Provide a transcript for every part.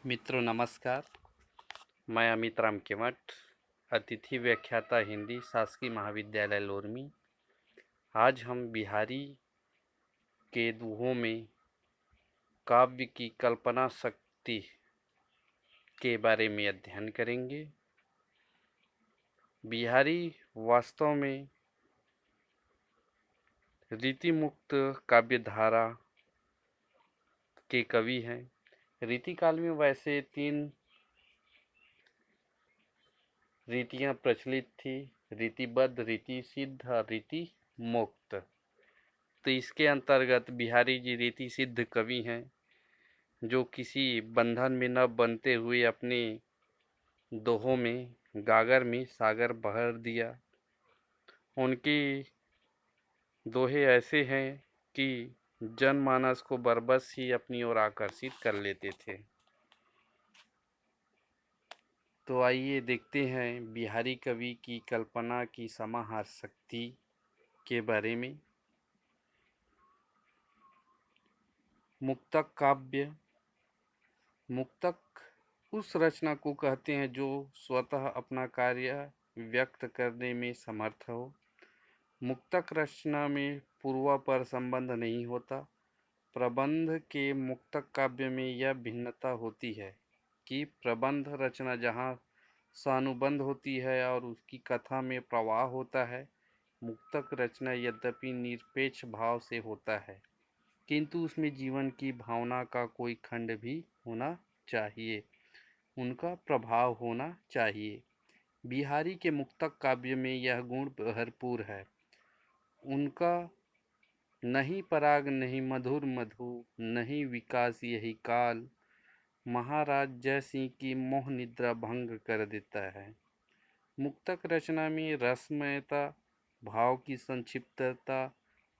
मित्रों नमस्कार। मैं अमित राम केवट, अतिथि व्याख्याता हिंदी, शासकीय महाविद्यालय लोरमी। आज हम बिहारी के दोहों में काव्य की कल्पना शक्ति के बारे में अध्ययन करेंगे। बिहारी वास्तव में रीतिमुक्त काव्यधारा के कवि हैं। रीतिकाल में वैसे 3 रीतियाँ प्रचलित थी: रीतिबद्ध, रीति सिद्ध और रीति मुक्त। तो इसके अंतर्गत बिहारी जी रीति सिद्ध कवि हैं, जो किसी बंधन में न बंधते हुए अपने दोहों में गागर में सागर बहर दिया। उनके दोहे ऐसे हैं कि जनमानस को बरबस ही अपनी ओर आकर्षित कर लेते थे। तो आइए देखते हैं बिहारी कवि की कल्पना की समाहार शक्ति के बारे में। मुक्तक काव्य। मुक्तक उस रचना को कहते हैं जो स्वतः अपना कार्य व्यक्त करने में समर्थ हो। मुक्तक रचना में पूर्वापर संबंध नहीं होता। प्रबंध के मुक्तक काव्य में यह भिन्नता होती है कि प्रबंध रचना जहाँ सानुबंध होती है और उसकी कथा में प्रवाह होता है, मुक्तक रचना यद्यपि निरपेक्ष भाव से होता है, किंतु उसमें जीवन की भावना का कोई खंड भी होना चाहिए, उनका प्रभाव होना चाहिए। बिहारी के मुक्तक काव्य में यह गुण भरपूर है। उनका नहीं पराग नहीं मधुर मधु, नहीं विकास यही काल, महाराज जय सिंह की मोह निद्रा भंग कर देता है। मुक्तक रचना में रसमयता, भाव की संक्षिप्तता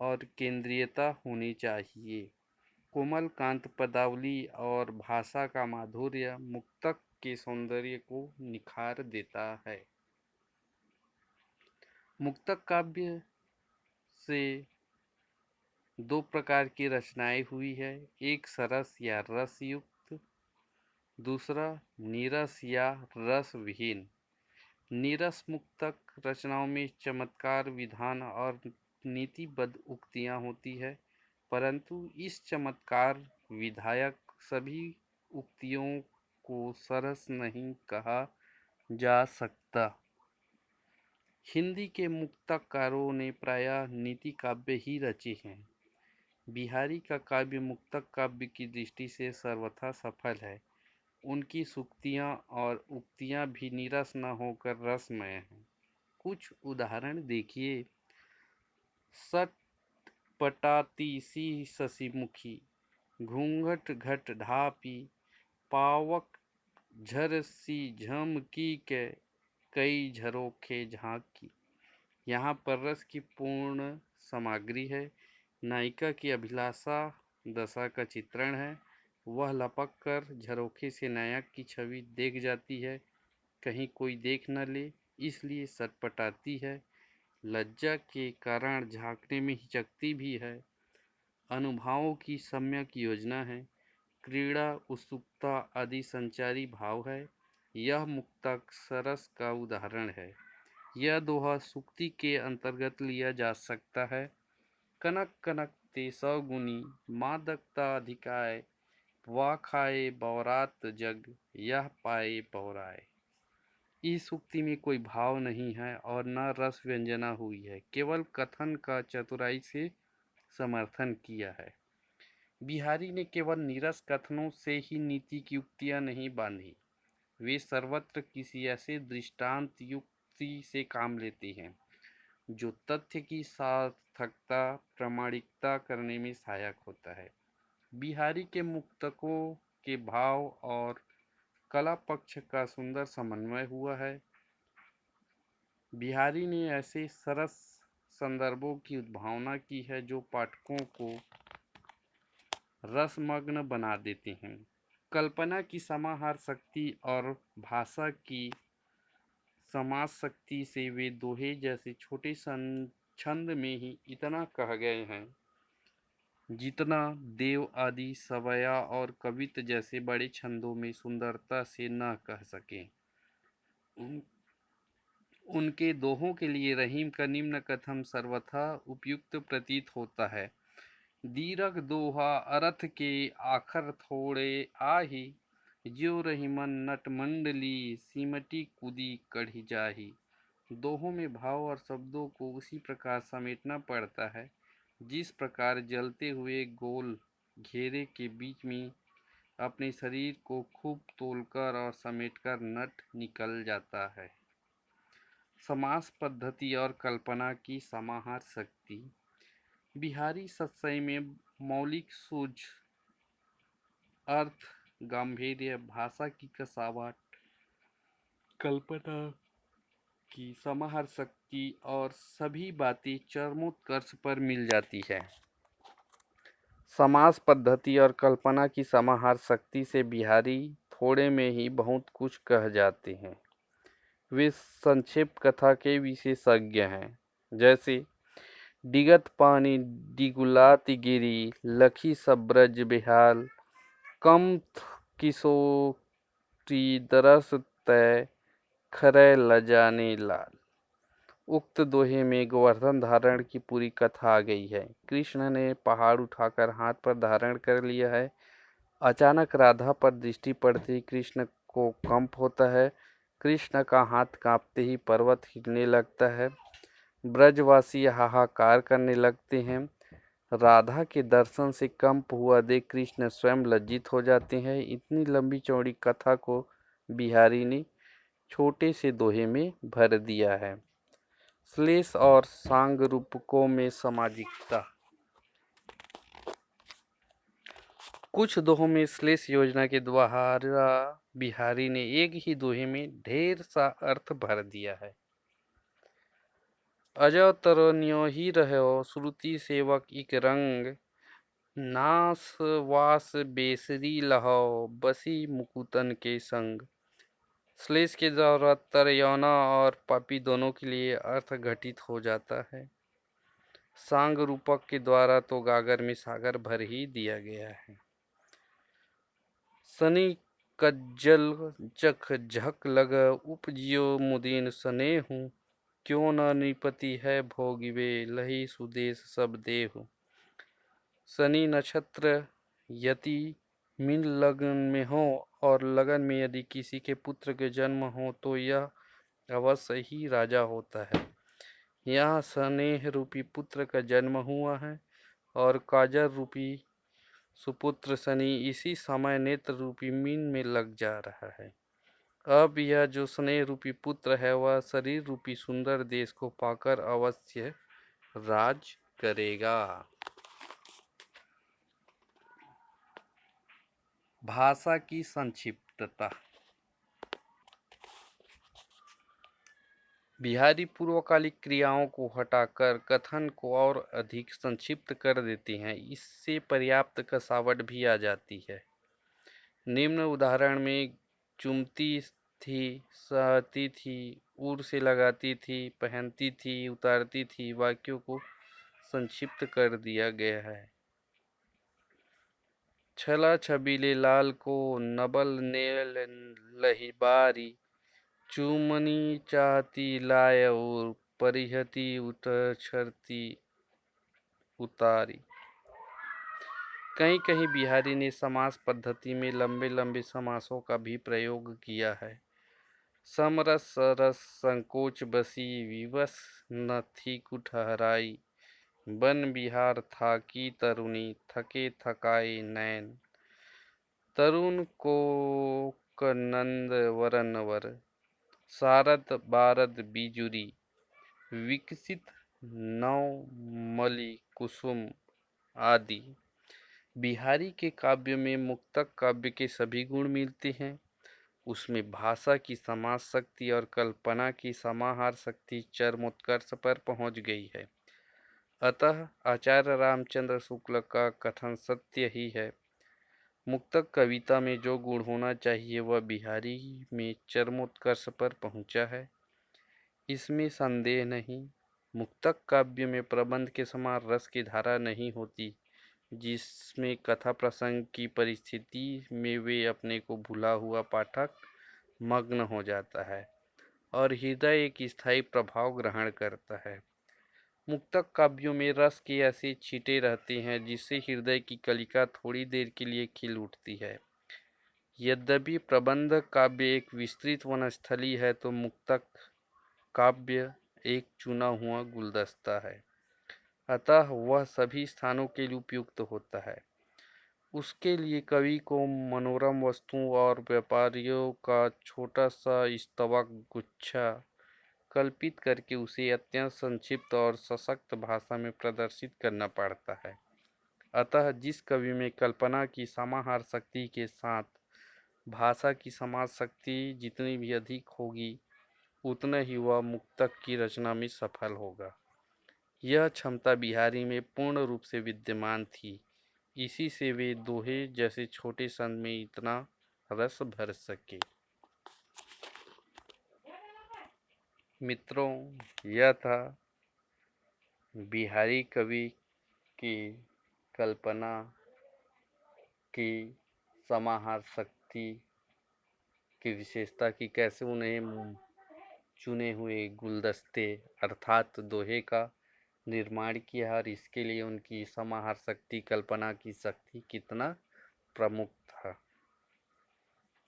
और केंद्रीयता होनी चाहिए। कोमल कांत पदावली और भाषा का माधुर्य मुक्तक के सौंदर्य को निखार देता है। मुक्तक काव्य से 2 प्रकार की रचनाएं हुई है, एक सरस या रस युक्त, दूसरा नीरस या रस विहीन। नीरस मुक्तक रचनाओं में चमत्कार विधान और नीतिबद्ध उक्तियां होती है, परंतु इस चमत्कार विधायक सभी उक्तियों को सरस नहीं कहा जा सकता। हिंदी के मुक्तकारों ने प्रायः नीति काव्य ही रचे हैं। बिहारी का काव्य मुक्तक काव्य की दृष्टि से सर्वथा सफल है। उनकी सूक्तियाँ और उक्तियाँ भी नीरस न होकर रसमय हैं। कुछ उदाहरण देखिए। सट पटाती सी शशिमुखी, घूंघट घट ढापी, पावक झर सी झमकी के, कई झरोखे झांकी। यहाँ पर रस की पूर्ण सामग्री है। नायिका की अभिलाषा दशा का चित्रण है। वह लपक कर झरोखे से नायक की छवि देख जाती है, कहीं कोई देख न ले, इसलिए सटपटाती है। लज्जा के कारण झांकने में हिचकती भी है। अनुभावों की सम्यक योजना है। क्रीड़ा उत्सुकता आदि संचारी भाव है। यह मुक्तक सरस का उदाहरण है। यह दोहा सूक्ति के अंतर्गत लिया जा सकता है। कनक कनक ते सौगुनी, मादकता अधिकाय, वाह खाए बौरात जग, यह पाए बौराए। इस उक्ति में कोई भाव नहीं है और न रस व्यंजना हुई है, केवल कथन का चतुराई से समर्थन किया है। बिहारी ने केवल नीरस कथनों से ही नीति की उक्तियां नहीं बांधी, वे सर्वत्र किसी ऐसे दृष्टांत युक्ति से काम लेते हैं जो तथ्य की सार्थकता प्रामाणिकता करने में सहायक होता है। बिहारी के मुक्तकों के भाव और कला पक्ष का सुंदर समन्वय हुआ है। बिहारी ने ऐसे सरस संदर्भों की उद्भावना की है जो पाठकों को रसमग्न बना देते हैं। कल्पना की समाहार शक्ति और भाषा की समाज शक्ति से वे दोहे जैसे छोटे छंद में ही इतना कह गए हैं जितना देव आदि सवया और कवित जैसे बड़े छंदों में सुंदरता से न कह सके। उनके दोहों के लिए रहीम का निम्न कथन सर्वथा उपयुक्त प्रतीत होता है। दीरघ दोहा अर्थ के आखर थोड़े आही, ज्यो रहीमन नट मंडली सिमटी कूदी कढ़ी जाही। दोहों में भाव और शब्दों को उसी प्रकार समेटना पड़ता है जिस प्रकार जलते हुए गोल घेरे के बीच में अपने शरीर को खूब तोलकर और समेटकर नट निकल जाता है। समास पद्धति और कल्पना की समाहार शक्ति। बिहारी सत्सई में मौलिक सूझ, अर्थ, गांधीर्य, भाषा की कसावट, कल्पना की समाहार शक्ति और सभी बातें चरमोत्कर्ष पर मिल जाती है। समास पद्धति और कल्पना की समाहार शक्ति से बिहारी थोड़े में ही बहुत कुछ कह जाते हैं। वे संक्षेप कथा के विशेषज्ञ हैं। जैसे डिगत पानी डिगुलाति गिरी, लखी सब्रज बेहाल, कम किशोरी दरस तय, खरै लजाने लाल। उक्त दोहे में गोवर्धन धारण की पूरी कथा आ गई है। कृष्ण ने पहाड़ उठाकर हाथ पर धारण कर लिया है। अचानक राधा पर दृष्टि पड़ते ही कृष्ण को कंप होता है। कृष्ण का हाथ कांपते ही पर्वत हिलने लगता है। ब्रजवासी हाहाकार करने लगते हैं। राधा के दर्शन से कंप हुआ देख कृष्ण स्वयं लज्जित हो जाते हैं। इतनी लंबी चौड़ी कथा को बिहारी ने छोटे से दोहे में भर दिया है। श्लेष और सांग रूपकों में सामाजिकता। कुछ दोहों में श्लेष योजना के द्वारा बिहारी ने एक ही दोहे में ढेर सा अर्थ भर दिया है। अजो तरन्यो ही रहो श्रुति सेवक इक रंग, नास वास बेसरी लहो बसी मुकुतन के संग। श्लेष के द्वारा तरयौना और पापी दोनों के लिए अर्थ घटित हो जाता है। सांग रूपक के द्वारा तो गागर में सागर भर ही दिया गया है। सनी कज्जल चख झक लग उपजियो मुदीन स्नेहु, क्यों न निपति है भोगिवे लही सुदेश सब देहु। शनि नक्षत्र यदि मीन लगन में हो और लगन में यदि किसी के पुत्र के जन्म हो तो यह अवश्य ही राजा होता है। यहाँ स्नेह रूपी पुत्र का जन्म हुआ है और काजर रूपी सुपुत्र शनि इसी समय नेत्र रूपी मीन में लग जा रहा है। अब यह जो स्नेह रूपी पुत्र है वह शरीर रूपी सुंदर देश को पाकर अवश्य राज करेगा। भाषा की संक्षिप्तता। बिहारी पूर्वकालिक क्रियाओं को हटाकर कथन को और अधिक संक्षिप्त कर देते हैं। इससे पर्याप्त कसावट भी आ जाती है। निम्न उदाहरण में चुमती थी, सहती थी, उर से लगाती थी, पहनती थी, उतारती थी वाक्यों को संक्षिप्त कर दिया गया है। छला छबीले लाल को नबल नेल लहिबारी, चूमनी चाहती लाय और परिहती उतरती उतारी। कहीं कहीं बिहारी ने समास पद्धति में लंबे लंबे समासों का भी प्रयोग किया है। समरस सरस संकोच बसी विवश न थी कुठहराई, बन बिहार था की तरुणी थके थकाए नैन। तरुण को नंद वरन वर, सारद बारद बिजुरी, विकसित नव मलि कुसुम आदि। बिहारी के काव्य में मुक्तक काव्य के सभी गुण मिलते हैं। उसमें भाषा की समास शक्ति और कल्पना की समाहार शक्ति चरमोत्कर्ष पर पहुंच गई है। अतः आचार्य रामचंद्र शुक्ल का कथन सत्य ही है। मुक्तक कविता में जो गुण होना चाहिए वह बिहारी में चरमोत्कर्ष पर पहुंचा है, इसमें संदेह नहीं। मुक्तक काव्य में प्रबंध के समान रस की धारा नहीं होती, जिसमें कथा प्रसंग की परिस्थिति में वे अपने को भूला हुआ पाठक मग्न हो जाता है और हृदय एक स्थायी प्रभाव ग्रहण करता है। मुक्तक काव्यों में रस के ऐसे छींटे रहते हैं जिससे हृदय की कलिका थोड़ी देर के लिए खिल उठती है। यद्यपि प्रबंध काव्य एक विस्तृत वनस्थली है तो मुक्तक काव्य एक चुना हुआ गुलदस्ता है, अतः वह सभी स्थानों के लिए उपयुक्त होता है। उसके लिए कवि को मनोरम वस्तुओं और व्यापारियों का छोटा सा स्तवक गुच्छा कल्पित करके उसे अत्यंत संक्षिप्त और सशक्त भाषा में प्रदर्शित करना पड़ता है। अतः जिस कवि में कल्पना की समाहार शक्ति के साथ भाषा की समाज शक्ति जितनी भी अधिक होगी, उतना ही वह मुक्तक की रचना में सफल होगा। यह क्षमता बिहारी में पूर्ण रूप से विद्यमान थी, इसी से वे दोहे जैसे छोटे संत में इतना रस भर सके। मित्रों, यह था बिहारी कवि की कल्पना की समाहार शक्ति की विशेषता की कैसे उन्हें चुने हुए गुलदस्ते अर्थात दोहे का निर्माण किया और इसके लिए उनकी समाहार शक्ति, कल्पना की शक्ति कितना प्रमुख था।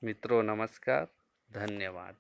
मित्रों नमस्कार, धन्यवाद।